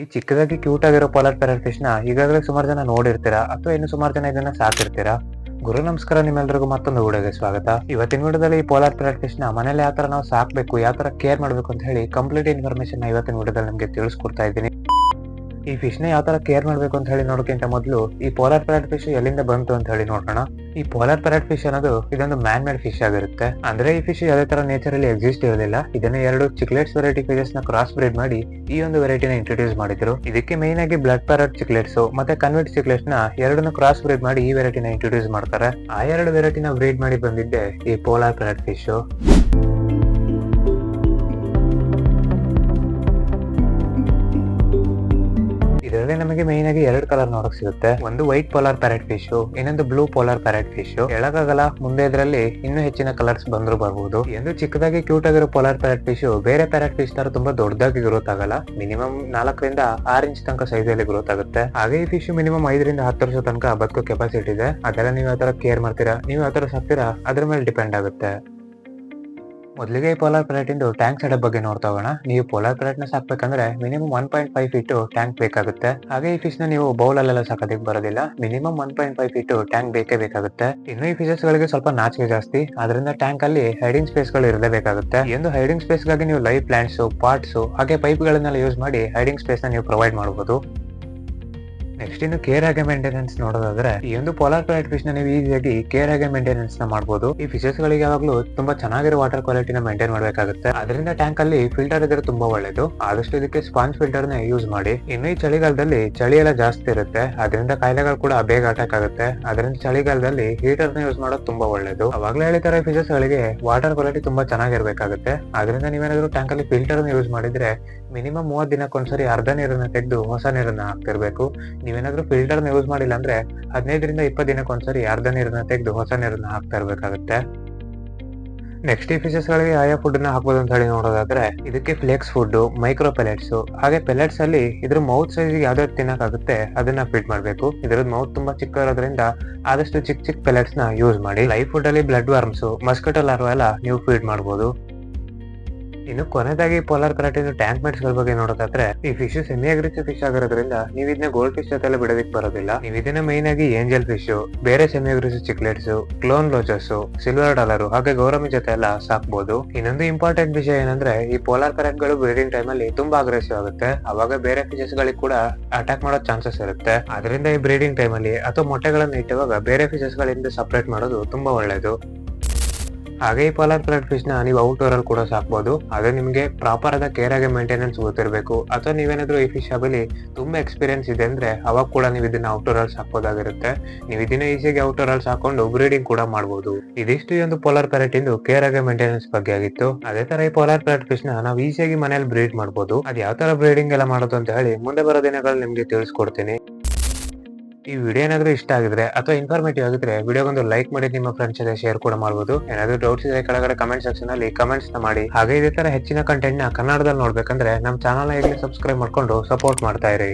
ಈ ಚಿಕ್ಕದಾಗಿ ಕ್ಯೂಟ್ ಆಗಿರೋ ಪೋಲಾರ್ ಪ್ಯಾರೆಟ್ ಫಿಶ್ ನ ಈಗಾಗಲೇ ಸುಮಾರು ಜನ ನೋಡಿರ್ತೀರಾ ಅಥವಾ ಇನ್ನು ಸುಮಾರು ಜನ ಇದನ್ನ ಸಾಕಿರ್ತೀರಾ. ಗುರು ನಮಸ್ಕಾರ, ನಿಮ್ಮೆಲ್ಲರಿಗೂ ಮತ್ತೊಂದು ವಿಡಿಯೋಗೆ ಸ್ವಾಗತ. ಇವತ್ತಿನ ವಿಡಿಯೋದಲ್ಲಿ ಈ ಪೋಲಾರ್ ಪ್ಯಾರೆಟ್ ಫಿಶ್ ನ ಮನೇಲಿ ಯಾವ ತರ ನಾವು ಸಾಕ್ಬೇಕು, ಯಾವ ತರ ಕೇರ್ ಮಾಡ್ಬೇಕು ಅಂತ ಹೇಳಿ ಕಂಪ್ಲೀಟ್ ಇನ್ಫಾರ್ಮೇಶನ್ ಇವತ್ತಿನ ವಿಡಿಯೋದಲ್ಲಿ ನಿಮ್ಗೆ ತಿಳಿಸ್ಕೊಡ್ತಾ ಇದ್ದೀನಿ. ಈ ಫಿಶ್ ನ ಯಾವ ತರ ಕೇರ್ ಮಾಡ್ಬೇಕು ಅಂತ ಹೇಳಿ ನೋಡೋಕ್ಕಿಂತ ಮೊದಲು ಈ ಪೋಲಾರ್ ಪ್ಯಾರೆಟ್ ಫಿಶ್ ಎಲ್ಲಿಂದ ಬಂತು ಅಂತ ಹೇಳಿ ನೋಡೋಣ. ಈ ಪೋಲಾರ್ ಪ್ಯಾರೆಟ್ ಫಿಶ್ ಅನ್ನೋದು ಇದೊಂದು ಮ್ಯಾನ್ ಮೇಡ್ ಫಿಶ್ ಆಗಿರುತ್ತೆ. ಅಂದ್ರೆ ಈ ಫಿಶ್ ಯಾವುದೇ ತರ ನೇಚರ್ ಅಲ್ಲಿ ಎಕ್ಸಿಸ್ಟ್ ಇರೋದಿಲ್ಲ. ಇದನ್ನ ಎರಡು ಚಿಕ್ಲೆಟ್ಸ್ ವೆರೈಟಿ ಫಿಶಸ್ ನ ಕ್ರಾಸ್ ಬ್ರೀಡ್ ಮಾಡಿ ಈ ಒಂದು ವೆರೈಟಿನ ಇಂಟ್ರೊಡ್ಯೂಸ್ ಮಾಡಿದ್ರು. ಇದಕ್ಕೆ ಮೇನ್ ಆಗಿ ಬ್ಲಡ್ ಪ್ಯಾರೆಟ್ ಚಿಕ್ಲೆಟ್ಸ್ ಮತ್ತೆ ಕನ್ವೆಟ್ ಚಿಕ್ಲೆಟ್ಸ್ ನ ಎರಡನ್ನು ಕ್ರಾಸ್ ಬ್ರೀಡ್ ಮಾಡಿ ಈ ವೆರೈಟಿನ ಇಂಟ್ರೊಡ್ಯೂಸ್ ಮಾಡ್ತಾರೆ. ಆ ಎರಡು ವೆರೈಟಿನ ಬ್ರೀಡ್ ಮಾಡಿ ಬಂದಿದ್ದೆ ಈ ಪೋಲಾರ್ ಪ್ಯಾರೆಟ್ ಫಿಶ್. ಇದರಲ್ಲಿ ನಮಗೆ ಮೇನ್ ಆಗಿ ಎರಡು ಕಲರ್ ನೋಡಕ್ ಸಿಗುತ್ತೆ. ಒಂದು ವೈಟ್ ಪೋಲಾರ್ ಪ್ಯಾರೆಟ್ ಫಿಶ್, ಇನ್ನೊಂದು ಬ್ಲೂ ಪೋಲಾರ್ ಪ್ಯಾರೆಟ್ ಫಿಶ್. ಹೇಳಕ್ಕಾಗಲ್ಲ, ಮುಂದೆ ಇದರಲ್ಲಿ ಇನ್ನೂ ಹೆಚ್ಚಿನ ಕಲರ್ಸ್ ಬಂದ್ರು ಬರ್ಬೋದು. ಎಂದು ಚಿಕ್ಕದಾಗಿ ಕ್ಯೂಟ್ ಆಗಿರೋ ಪೋಲಾರ್ ಪ್ಯಾರೆಟ್ ಫಿಶ್ ಬೇರೆ ಪ್ಯಾರೆಟ್ ಫಿಶ್ ತರ ತುಂಬಾ ದೊಡ್ಡದಾಗಿ ಗ್ರೋತ್ ಆಗಲ್ಲ. ಮಿನಿಮಮ್ 4 ರಿಂದ 6 ಇಂಚ್ ತನಕ ಸೈಜ್ ಅಲ್ಲಿ ಗ್ರೋತ್ ಆಗುತ್ತೆ. ಹಾಗೆ ಈ ಫಿಶ್ ಮಿನಿಮಮ್ 5 ರಿಂದ 10 ವರ್ಷ ತನಕ ಬದುಕೋ ಕೆಪಾಸಿಟಿ ಇದೆ. ಅದೆಲ್ಲ ನೀವು ಯಾವ ತರ ಕೇರ್ ಮಾಡ್ತೀರಾ, ನೀವು ಯಾವ ತರ ಸಾಕ್ತೀರಾ ಅದ್ರ ಮೇಲೆ ಡಿಪೆಂಡ್ ಆಗುತ್ತೆ. ಮೊದಲಿಗೆ ಈ ಪೋಲಾರ್ ಪ್ಯಾರೆಟ್ ಇಂದು ಟ್ಯಾಂಕ್ ಸೆಟಪ್ ಬಗ್ಗೆ ನೋಡ್ತಾ ಹೋಗೋಣ. ನೀವು ಪೋಲಾರ್ ಪ್ಯಾರೆಟ್ ನ ಸಾಕ್ಬೇಕಂದ್ರೆ ಮಿನಿಮಮ್ 1.5 ಫೀಟ್ ಟ್ಯಾಂಕ್ ಬೇಕಾಗುತ್ತೆ. ಹಾಗೆ ಈ ಫಿಶ್ ನ ನೀವು ಬೌಲ್ ಅಲ್ಲೆಲ್ಲ ಸಾಕೋದಕ್ಕೆ ಬರೋದಿಲ್ಲ. ಮಿನಿಮಮ್ 1.5 ಫೀಟ್ ಟ್ಯಾಂಕ್ ಬೇಕೇ ಬೇಕಾಗುತ್ತೆ. ಇನ್ನು ಈ ಫಿಶಸ್ ಗಳಿಗೆ ಸ್ವಲ್ಪ ನಾಚಿಕೆ ಜಾಸ್ತಿ, ಅದರಿಂದ ಟ್ಯಾಂಕ್ ಅಲ್ಲಿ ಹೈಡಿಂಗ್ ಸ್ಪೇಸ್ ಗಳು ಇರಲೇಬೇಕಾಗುತ್ತೆ. ಎಂದು ಹೈಡಿಂಗ್ ಸ್ಪೇಸ್ ಗಾಗಿ ನೀವು ಲೈವ್ ಪ್ಲಾಂಟ್ಸ್, ಪಾಟ್ಸ್ ಹಾಗೆ ಪೈಪ್ ಗಳನ್ನೆಲ್ಲ ಯೂಸ್ ಮಾಡಿ ಹೈಡಿಂಗ್ ಸ್ಪೇಸ್ ನ ನೀವು ಪ್ರೊವೈಡ್ ಮಾಡಬಹುದು. ನೆಕ್ಸ್ಟ್ ಇನ್ನು ಕೇರ್ ಆಗಿ ಮೇಂಟೆನೆನ್ಸ್ ನೋಡೋದಾದ್ರೆ, ಈ ಒಂದು ಪೋಲಾರ್ ಪ್ಯಾರೆಟ್ ಫಿಶ್ ನ ನೀವು ಈಸಿಯಾಗಿ ಕೇರ್ ಆಗಿ ಮೇಂಟೆನೆನ್ಸ್ ನ ಮಾಡಬಹುದು. ಈ ಫಿಶಸ್ ಗಳಿಗೆ ಯಾವಾಗಲೂ ತುಂಬಾ ಚೆನ್ನಾಗಿರೋ ವಾಟರ್ ಕ್ವಾಲಿಟಿನ ಮೇಂಟೈನ್ ಮಾಡಬೇಕಾಗುತ್ತೆ. ಅದರಿಂದ ಟ್ಯಾಂಕ್ ಅಲ್ಲಿ ಫಿಲ್ಟರ್ ಇದ್ರೆ ತುಂಬಾ ಒಳ್ಳೇದು. ಆದಷ್ಟು ಇದಕ್ಕೆ ಸ್ಪಾಂಜ್ ಫಿಲ್ಟರ್ ನ ಯೂಸ್ ಮಾಡಿ. ಇನ್ನು ಈ ಚಳಿಗಾಲದಲ್ಲಿ ಚಳಿ ಎಲ್ಲ ಜಾಸ್ತಿ ಇರುತ್ತೆ, ಅದರಿಂದ ಕಾಯಿಲೆಗಳು ಕೂಡ ಬೇಗ ಅಟ್ಯಾಕ್ ಆಗುತ್ತೆ. ಅದರಿಂದ ಚಳಿಗಾಲದಲ್ಲಿ ಹೀಟರ್ ನ ಯೂಸ್ ಮಾಡೋದು ತುಂಬಾ ಒಳ್ಳೇದು. ಅವಾಗಲೇ ಹೇಳಿತಾರೆ, ಫಿಶಸ್ ಗಳಿಗೆ ವಾಟರ್ ಕ್ವಾಲಿಟಿ ತುಂಬಾ ಚೆನ್ನಾಗಿರ್ಬೇಕಾಗುತ್ತೆ. ಅದರಿಂದ ನೀವೇನಾದ್ರೂ ಟ್ಯಾಂಕ್ ಅಲ್ಲಿ ಫಿಲ್ಟರ್ ನ ಯೂಸ್ ಮಾಡಿದ್ರೆ ಮಿನಿಮಮ್ 30 ದಿನಕ್ಕೊಂದ್ಸರಿ ಅರ್ಧ ನೀರನ್ನ ತೆಗೆದು ಹೊಸ ನೀರನ್ನ ಹಾಕ್ತಿರ್ಬೇಕು. ನೀವೇನಾದ್ರೂ ಫಿಲ್ಟರ್ ನ ಯೂಸ್ ಮಾಡಿಲ್ಲ ಅಂದ್ರೆ 15 ರಿಂದ 20 ದಿನಕ್ಕೊಂದ್ಸರಿ ಅರ್ಧ ನೀರನ್ನ ತೆಗೆದು ಹೊಸ ನೀರನ್ನ ಹಾಕ್ತಾ ಇರ್ಬೇಕಾಗುತ್ತೆ. ನೆಕ್ಸ್ಟ್ ಈ ಫಿಶಸ್ ಗಳಿಗೆ ಆಯಾ ಫುಡ್ ನ ಹಾಕ್ಬೋದು ಅಂತ ಹೇಳಿ ನೋಡೋದಾದ್ರೆ, ಇದಕ್ಕೆ ಫ್ಲೆಕ್ಸ್ ಫುಡ್, ಮೈಕ್ರೋ ಪೆಲೆಟ್ಸ್ ಹಾಗೆ ಪೆಲೆಟ್ಸ್ ಅಲ್ಲಿ ಇದ್ರ ಮೌತ್ ಸೈಜ್ ಯಾವ್ದಾವ್ದು ತಿನ್ನಕ್ಕಾಗುತ್ತೆ ಅದನ್ನ ಫೀಡ್ ಮಾಡ್ಬೇಕು. ಇದ್ರದ್ದು ಮೌತ್ ತುಂಬಾ ಚಿಕ್ಕ ಇರೋದ್ರಿಂದ ಆದಷ್ಟು ಚಿಕ್ಕ ಪೆಲೆಟ್ಸ್ ನ ಯೂಸ್ ಮಾಡಿ. ಲೈವ್ ಫುಡ್ ಅಲ್ಲಿ ಬ್ಲಡ್ ವರ್ಮ್ಸ್, ಮಸ್ಕಿಟೋ ಲಾರ್ವಾ ಎಲ್ಲ ನೀವು ಫೀಡ್ ಮಾಡಬಹುದು. ಇನ್ನು ಕೊನೆಯದಾಗಿ ಪೋಲಾರ್ ಪ್ಯಾರೆಟ್ ಟ್ಯಾಂಕ್ ಮೇಟ್ಸ್ ಗಳ ಬಗ್ಗೆ ನೋಡೋದಾದ್ರೆ, ಈ ಫಿಶ್ ಸೆಮಿ ಅಗ್ರೆಸಿವ್ ಫಿಶ್ ಆಗಿರೋದ್ರಿಂದ ನೀವು ಇದನ್ನ ಗೋಲ್ಡ್ ಫಿಶ್ ಜೊತೆ ಬಿಡೋದಕ್ಕೆ ಬರೋದಿಲ್ಲ. ನೀವು ಇದನ್ನ ಮೈನ್ ಆಗಿ ಏಂಜಲ್ ಫಿಶ್, ಬೇರೆ semi aggressive cichlids, clown loaches, silver dollar ಹಾಗೆ ಗೌರಮಿ ಜೊತೆ ಎಲ್ಲ ಸಾಕ್ಬಹುದು. ಇನ್ನೊಂದು ಇಂಪಾರ್ಟೆಂಟ್ ವಿಷಯ ಏನಂದ್ರೆ, ಈ ಪೋಲಾರ್ ಪ್ಯಾರೆಟ್ ಗಳು ಬ್ರೀಡಿಂಗ್ ಟೈಮ್ ಅಲ್ಲಿ ತುಂಬಾ ಅಗ್ರೆಸಿವ್ ಆಗುತ್ತೆ. ಅವಾಗ ಬೇರೆ ಫಿಶಸ್ ಗಳಿಗೆ ಕೂಡ ಅಟ್ಯಾಕ್ ಮಾಡೋ ಚಾನ್ಸಸ್ ಇರುತ್ತೆ. ಅದರಿಂದ ಈ ಬ್ರೀಡಿಂಗ್ ಟೈಮ್ ಅಲ್ಲಿ ಅಥವಾ ಮೊಟ್ಟೆಗಳನ್ನು ಇಟ್ಟುವಾಗ ಬೇರೆ ಫಿಶಸ್ ಗಳಿಂದ ಸಪರೇಟ್ ಮಾಡೋದು ತುಂಬಾ ಒಳ್ಳೇದು. ಹಾಗೆ ಈ ಪೋಲಾರ್ ಪ್ಯಾರೆಟ್ ಫಿಶ್ ನ ನೀವು ಔಟ್ಡೋರ್ ಅಲ್ಲಿ ಕೂಡ ಸಾಕ್ಬಹುದು. ಆದ್ರೆ ನಿಮ್ಗೆ ಪ್ರಾಪರ್ ಆದ ಕೇರ್ ಆಗಿ ಮೇಂಟೆನೆನ್ಸ್ ಗೊತ್ತಿರಬೇಕು. ಅಥವಾ ನೀವೇನಾದ್ರೂ ಈ ಫಿಶ್ ಅಲ್ಲಿ ತುಂಬಾ ಎಕ್ಸ್ಪೀರಿಯನ್ಸ್ ಇದೆ ಅಂದ್ರೆ ಅವಾಗ ಕೂಡ ನೀವು ಇದನ್ನ ಔಟ್ಡೋರ್ ಅಲ್ಲಿ ಸಾಕ್ಬೋದಾಗಿರುತ್ತೆ. ನೀವು ಇದನ್ನ ಈಸಿಯಾಗಿ ಔಟ್ಡೋರ್ ಅಲ್ಲಿ ಸಾಕೊಂಡು ಬ್ರೀಡಿಂಗ್ ಕೂಡ ಮಾಡಬಹುದು. ಇದಿಷ್ಟು ಈ ಒಂದು ಪೋಲಾರ್ ಪ್ಯಾರೆಟ್ ಇಂದು ಕೇರ್ ಆಗಿ ಮೇಂಟೆನೆನ್ಸ್ ಬಗ್ಗೆ ಆಗಿತ್ತು. ಅದೇ ತರ ಈ ಪೋಲಾರ್ ಪ್ಯಾರೆಟ್ ಫಿಶ್ ನ ನಾವು ಈಸಿಯಾಗಿ ಮನೇಲಿ ಬ್ರೀಡ್ ಮಾಡಬಹುದು. ಅದ್ ಯಾವ ತರ ಬ್ರೀಡಿಂಗ್ ಎಲ್ಲ ಮಾಡೋದು ಅಂತ ಹೇಳಿ ಮುಂದೆ ಬರೋ ದಿನಗಳಲ್ಲಿ ನಿಮ್ಗೆ ತಿಳಿಸ್ಕೊಡ್ತೀನಿ. ಈ ವಿಡಿಯೋ ಏನಾದ್ರೂ ಇಷ್ಟ ಆಗಿದ್ರೆ ಅಥವಾ ಇನ್ಫಾರ್ಮೇಟಿವ್ ಆಗಿದ್ರೆ ವಿಡಿಯೋಗೊಂದು ಲೈಕ್ ಮಾಡಿ, ನಿಮ್ಮ ಫ್ರೆಂಡ್ಸ್ ಜೊತೆ ಶೇರ್ ಕೂಡ ಮಾಡಬಹುದು. ಏನಾದ್ರೂ ಡೌಟ್ಸ್ ಇದ್ರೆ ಕೆಳಗಡೆ ಕಮೆಂಟ್ ಸೆಕ್ಷನ್ ಅಲ್ಲಿ ಕಮೆಂಟ್ಸ್ ನ ಮಾಡಿ. ಹಾಗೆ ಇದೇ ತರ ಹೆಚ್ಚಿನ ಕಂಟೆಂಟ್ ನ ಕನ್ನಡದಲ್ಲಿ ನೋಡ್ಬೇಕಂದ್ರೆ ನಮ್ಮ ಚಾನಲ್ ನ ಈಗಲೇ ಸಬ್ಸ್ಕ್ರೈಬ್ ಮಾಡ್ಕೊಂಡು ಸಪೋರ್ಟ್ ಮಾಡ್ತಾ ಇರಿ.